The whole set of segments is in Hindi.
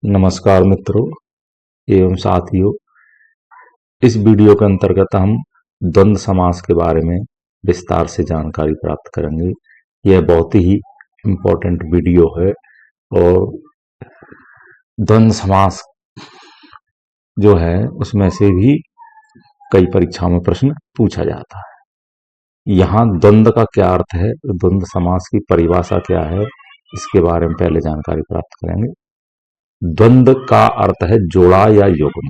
नमस्कार मित्रों एवं साथियों। इस वीडियो के अंतर्गत हम द्वंद्व समास के बारे में विस्तार से जानकारी प्राप्त करेंगे। यह बहुत ही इम्पोर्टेंट वीडियो है और द्वंद्व समास जो है उसमें से भी कई परीक्षाओं में प्रश्न पूछा जाता है। यहाँ द्वंद्व का क्या अर्थ है, द्वंद्व समास की परिभाषा क्या है, इसके बारे में पहले जानकारी प्राप्त करेंगे। द्वंद्व का अर्थ है जोड़ा या युग्म,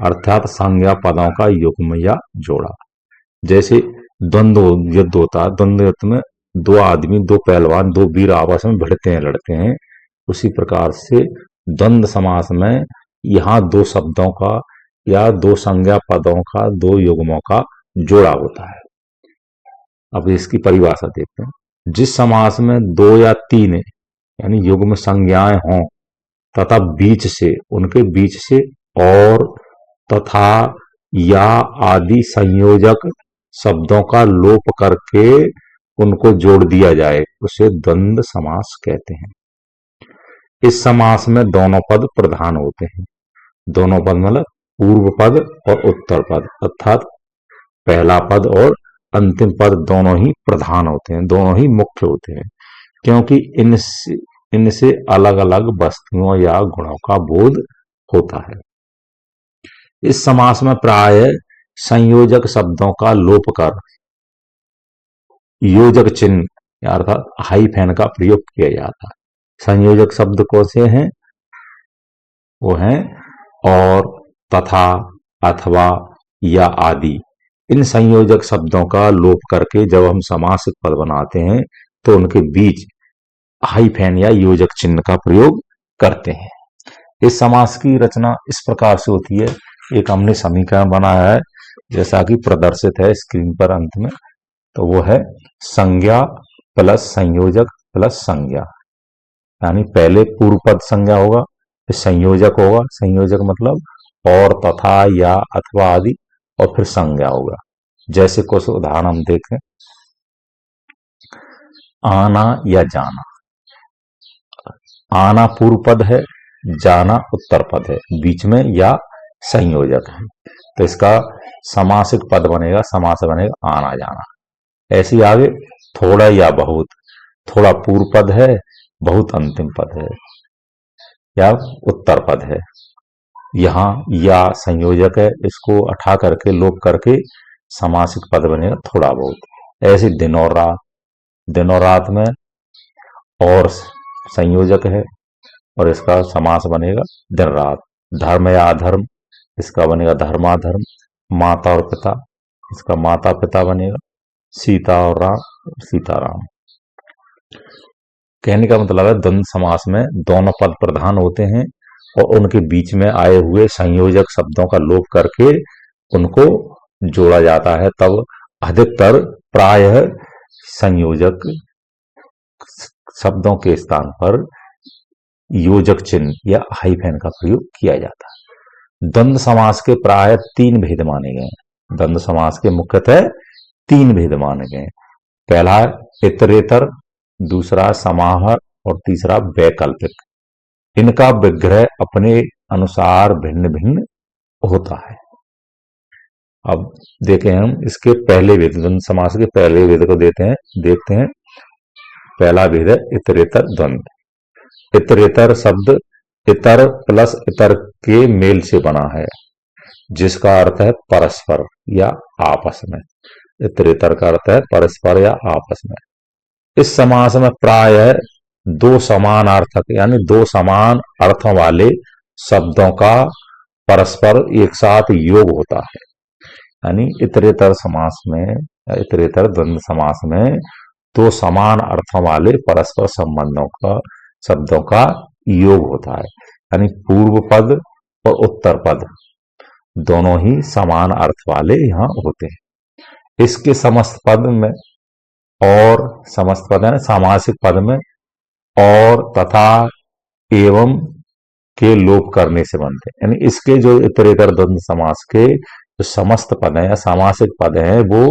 अर्थात संज्ञा पदों का युग्म या जोड़ा। जैसे द्वंद्व युद्ध होता है, द्वंद्व युद्ध में दो आदमी, दो पहलवान, दो वीर आपस में भिड़ते हैं, लड़ते हैं। उसी प्रकार से द्वंद्व समास में यहाँ दो शब्दों का या दो संज्ञा पदों का, दो युग्मों का जोड़ा होता है। अब इसकी परिभाषा देखते हैं। जिस समास में दो या तीन यानी युग्म संज्ञाएं हों तथा बीच से, उनके बीच से और तथा या आदि संयोजक शब्दों का लोप करके उनको जोड़ दिया जाए, उसे द्वंद्व समास कहते हैं। इस समास में दोनों पद प्रधान होते हैं। दोनों पद मतलब पूर्व पद और उत्तर पद, अर्थात पहला पद और अंतिम पद दोनों ही प्रधान होते हैं, दोनों ही मुख्य होते हैं, क्योंकि इनसे अलग अलग वस्तुओं या गुणों का बोध होता है। इस समास में प्राय संयोजक शब्दों का लोप कर योजक चिन्ह अर्थात हाइफेन का प्रयोग किया जाता है। संयोजक शब्द कौन से हैं? वो हैं और, तथा, अथवा या आदि। इन संयोजक शब्दों का लोप करके जब हम समासिक पद बनाते हैं तो उनके बीच हाइफेन या योजक चिन्ह का प्रयोग करते हैं। इस समास की रचना इस प्रकार से होती है। एक हमने समीकरण बनाया है जैसा कि प्रदर्शित है स्क्रीन पर अंत में। तो वो है संज्ञा प्लस संयोजक प्लस संज्ञा, यानी पहले पूर्व पद संज्ञा होगा, फिर संयोजक होगा, संयोजक मतलब और, तथा, या, अथवा आदि, और फिर संज्ञा होगा। जैसे कुछ उदाहरण हम देखें। आना या जाना, आना पूर्व पद है, जाना उत्तर पद है, बीच में या संयोजक है, तो इसका समासिक पद बनेगा, समास बनेगा आना जाना। ऐसे ही आगे थोड़ा या बहुत, थोड़ा पूर्व पद है, बहुत अंतिम पद है या उत्तर पद है। यहां या संयोजक है, इसको हटा करके लोप करके समासिक पद बनेगा थोड़ा बहुत। ऐसे दिन और रात, दिन और रात में और संयोजक है और इसका समास बनेगा दिन रात। धर्म या अधर्म, इसका बनेगा धर्माधर्म। माता और पिता, इसका माता पिता बनेगा। सीता और राम, सीताराम। कहने का मतलब है द्वंद्व समास में दोनों पद प्रधान होते हैं और उनके बीच में आए हुए संयोजक शब्दों का लोप करके उनको जोड़ा जाता है। तब अधिकतर प्रायः संयोजक शब्दों के स्थान पर योजक चिन्ह या हाइफेन का प्रयोग किया जाता है। द्वंद्व समास के प्राय तीन भेद माने गए हैं। द्वंद्व समास के मुख्यतः तीन भेद माने गए। पहला इतरेतर, दूसरा समाहार और तीसरा वैकल्पिक। इनका विग्रह अपने अनुसार भिन्न भिन्न होता है। अब देखें हम इसके पहले भेद, द्वंद्व समास के पहले भेद को देखते हैं। पहला भेद है इतरेतर द्वंद्व। इतरेतर शब्द इतर प्लस इतर के मेल से बना है, जिसका अर्थ है परस्पर या आपस में। इतरेतर का अर्थ है परस्पर या आपस में। इस समास में प्राय दो समान अर्थक यानी दो समान अर्थों वाले शब्दों का परस्पर एक साथ योग होता है। यानी इतरेतर समास में या इतरेतर द्वंद्व समास में दो समान अर्थों वाले परस्पर संबंधों का शब्दों का योग होता है। यानी पूर्व पद और उत्तर पद दोनों ही समान अर्थ वाले यहां होते हैं। इसके समस्त पद में और, समस्त पद है सामासिक पद में और, तथा, एवं के लोप करने से बनते हैं। यानी इसके जो इतरेतर द्वंद्व समास के जो समस्त पद हैं या सामासिक पद हैं वो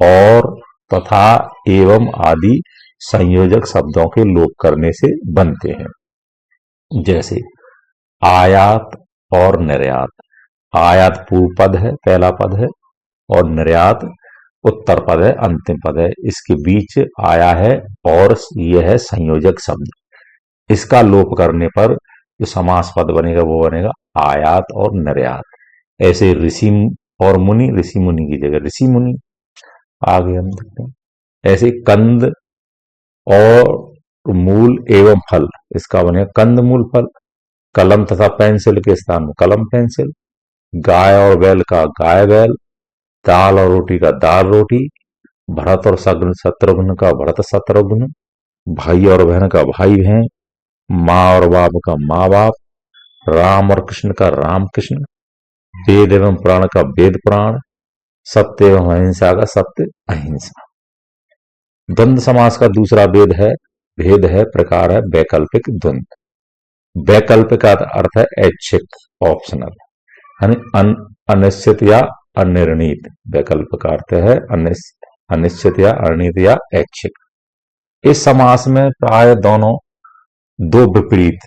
और, तथा, एवं आदि संयोजक शब्दों के लोप करने से बनते हैं। जैसे आयात और निर्यात। आयात पूर्व पद है, पहला पद है, और निर्यात उत्तर पद है, अंतिम पद है। इसके बीच आया है और यह है संयोजक शब्द। इसका लोप करने पर जो समास पद बनेगा वो बनेगा आयात और निर्यात। ऐसे ऋषि और मुनि, ऋषि मुनि की जगह ऋषि मुनि। आगे हम देखते हैं ऐसे कंद और मूल एवं फल, इसका बनेगा कंद मूल फल। कलम तथा पेंसिल के स्थान में कलम पेंसिल। गाय और बैल का गाय बैल। दाल और रोटी का दाल रोटी। भरत और शत्रुघ्न का भरत शत्रुघ्न। भाई और बहन का भाई बहन। माँ और बाप का माँ बाप। राम और कृष्ण का राम कृष्ण। वेद एवं प्राण का वेद प्राण। सत्य एवं अहिंसा का सत्य अहिंसा। द्वंद्व समास का दूसरा भेद है प्रकार है वैकल्पिक द्वंद्व। वैकल्पिक का अर्थ है ऐच्छिक, ऑप्शनल, यानी अनिश्चित या अनिर्णीत। वैकल्पिक का अर्थ है अनिश्चित या अनिर्णीत या ऐच्छिक। इस समास में प्राय दोनों दो विपरीत,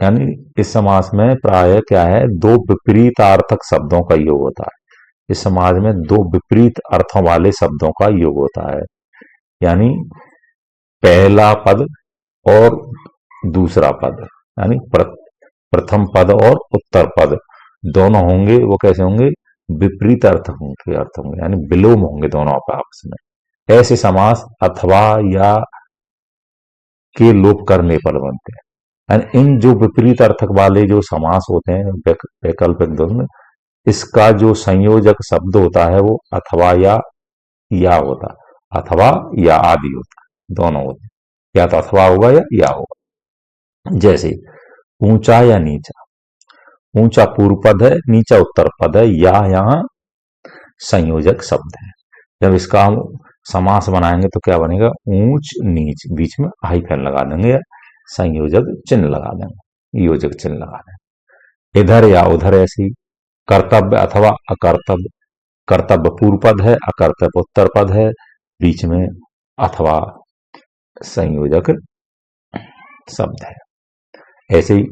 यानी इस समास में प्राय क्या है, दो विपरीतार्थक शब्दों का योग होता है। इस समाज में दो विपरीत अर्थों वाले शब्दों का योग होता है, यानी पहला पद और दूसरा पद, यानी प्रथम पद और उत्तर पद दोनों होंगे, वो कैसे होंगे, विपरीत अर्थ होंगे, यानी विलोम होंगे दोनों आपस में। ऐसे समास अथवा या के लोप करने पर बनते हैं। यानी इन जो विपरीत अर्थक वाले जो समास होते हैं वैकल्पिक द्वंद्व, इसका जो संयोजक शब्द होता है वो अथवा या होता है, अथवा या आदि होता है, दोनों होते हैं। या तो अथवा होगा या होगा। जैसे ऊंचा या नीचा। ऊंचा पूर्व पद है, नीचा उत्तर पद है, या यहाँ संयोजक शब्द है। जब इसका हम समास बनाएंगे तो क्या बनेगा, ऊंच नीच, बीच में हाइफन लगा देंगे, संयोजक चिन्ह लगा देंगे, योजक चिन्ह लगा देंगे। इधर या उधर ऐसी। कर्तव्य अथवा अकर्तव्य। कर्तव्य पूर्व पद है, अकर्तव्य उत्तर पद है, बीच में अथवा संयोजक शब्द है। ऐसे ही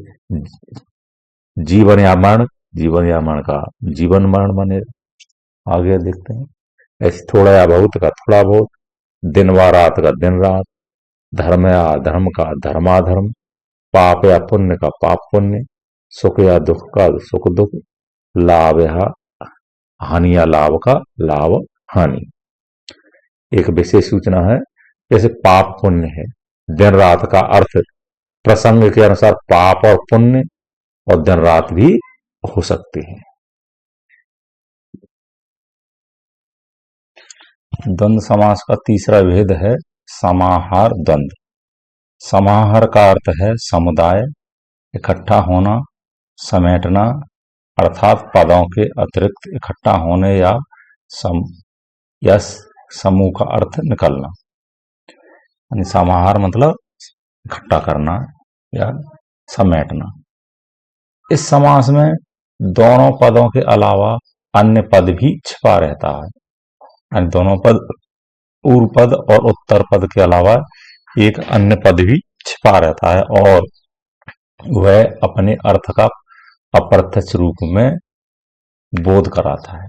जीवन या मरण। जीवन या मरण का जीवन मरण बनेगा। आगे देखते हैं ऐसे थोड़ा या बहुत का थोड़ा बहुत। दिन व रात का दिन रात। धर्म या अधर्म का धर्माधर्म। पाप या पुण्य का पाप पुण्य। सुख या दुख का सुख दुख। लाभ या हानि या लाभ का लाभ हानि। एक विशेष सूचना है, जैसे पाप पुण्य है, दिन रात का अर्थ प्रसंग के अनुसार पाप और पुण्य और दिन रात भी हो सकते हैं। द्वंद्व समास का तीसरा भेद है समाहार द्वंद्व। समाहार का अर्थ है समुदाय, इकट्ठा होना, समेटना, अर्थात पदों के अतिरिक्त इकट्ठा होने या समूह का अर्थ निकलना। यानी समाहार मतलब इकट्ठा करना या समेटना। इस समास में दोनों पदों के अलावा अन्य पद भी छिपा रहता है, यानी दोनों पद, पूर्व पद और उत्तर पद के अलावा एक अन्य पद भी छिपा रहता है और वह अपने अर्थ का अप्रत्यक्ष रूप में बोध कराता है।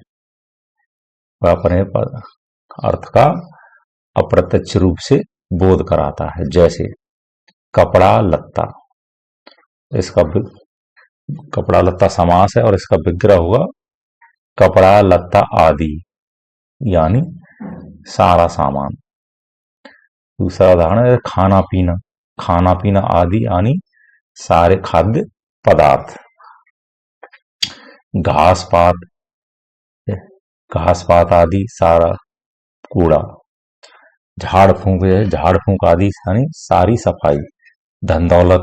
वह अपने अर्थ का अप्रत्यक्ष रूप से बोध कराता है। जैसे कपड़ा लत्ता, इसका कपड़ा लत्ता समास है और इसका विग्रह हुआ कपड़ा लत्ता आदि, यानी सारा सामान। दूसरा उदाहरण है खाना पीना। खाना पीना आदि यानी सारे खाद्य पदार्थ। घास पात, घास पात आदि सारा कूड़ा। झाड़ फूंक है, झाड़ फूंक आदि यानी सारी सफाई। धन दौलत,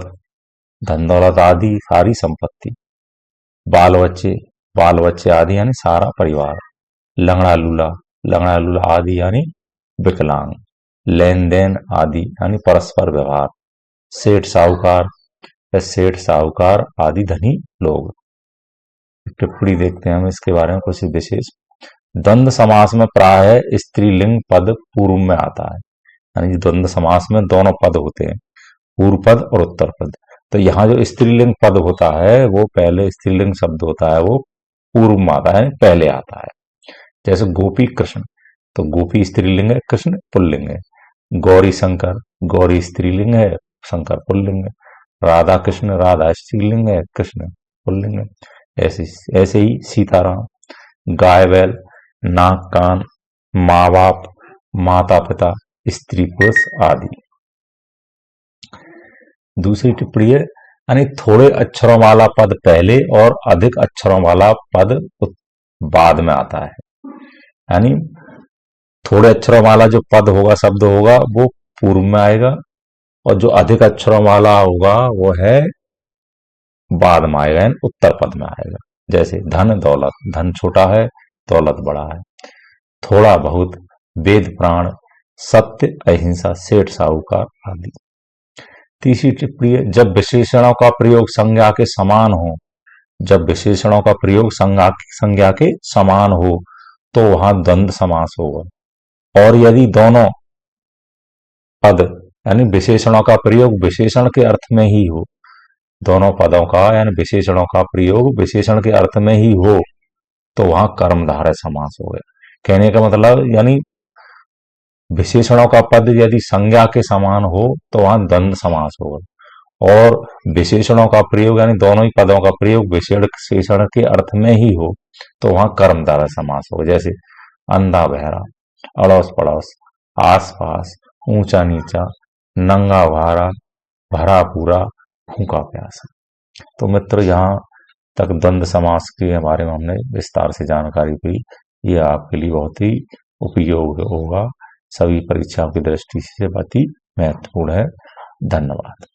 धन दौलत आदि सारी संपत्ति। बाल बच्चे आदि यानी सारा परिवार। लंगड़ा लूला आदि यानी विकलांग। लेन देन आदि यानी परस्पर व्यवहार। सेठ साहूकार आदि धनी लोग। टिप्पणी देखते हैं हम इसके बारे में कुछ विशेष। द्वंद्व समास में प्राय स्त्रीलिंग पद पूर्व में आता है, यानी द्वंद्व समास में दोनों पद होते हैं, पूर्व पद और उत्तर पद। तो यहाँ जो स्त्रीलिंग पद होता है वो पहले, स्त्रीलिंग शब्द होता है वो पूर्व में आता है, पहले आता है। जैसे गोपी कृष्ण, तो गोपी स्त्रीलिंग है, कृष्ण पुल्लिंग है। गौरी शंकर, गौरी स्त्रीलिंग है, शंकर पुल्लिंग है। राधा कृष्ण, राधा स्त्रीलिंग है, कृष्ण पुल्लिंग है। ऐसे ऐसे ही सीताराम, गाय बैल, नाक कान, माँ बाप, माता पिता, स्त्री पुरुष आदि। दूसरी टिप्पणी है, यानी थोड़े अक्षरों वाला पद पहले और अधिक अक्षरों वाला पद बाद में आता है। यानी थोड़े अक्षरों वाला जो पद होगा, शब्द होगा, वो पूर्व में आएगा, और जो अधिक अक्षरों वाला होगा वो है बाद में आएगा, यानी उत्तर पद में आएगा। जैसे धन दौलत, धन छोटा है, दौलत बड़ा है। थोड़ा बहुत, वेद प्राण, सत्य अहिंसा, सेठ साहूकार आदि। तीसरी टिप्पणी है, जब विशेषणों का प्रयोग संज्ञा के समान हो, जब विशेषणों का प्रयोग संज्ञा के समान हो तो वहां द्वंद्व समास होगा। और यदि दोनों पद, यानी विशेषणों का प्रयोग विशेषण के अर्थ में ही हो, दोनों पदों का यानी विशेषणों का प्रयोग विशेषण के अर्थ में ही हो, तो वहां कर्मधारय समास हो गया। कहने का मतलब, यानी विशेषणों का पद यदि संज्ञा के समान हो तो वहां द्वंद्व समास होगा, और विशेषणों का प्रयोग यानी दोनों ही पदों का प्रयोग विशेषण के अर्थ में ही हो तो वहां कर्मधारय समास होगा। जैसे अंधा बहरा, अड़ोस पड़ोस, आस पास, ऊंचा नीचा, नंगा भारा, भरा पूरा, भूखा प्यासा। तो मित्र, यहाँ तक द्वंद्व समास के बारे में हमने विस्तार से जानकारी दी। ये आपके लिए बहुत ही उपयोग होगा, सभी परीक्षाओं की दृष्टि से बहुत ही महत्वपूर्ण है। धन्यवाद।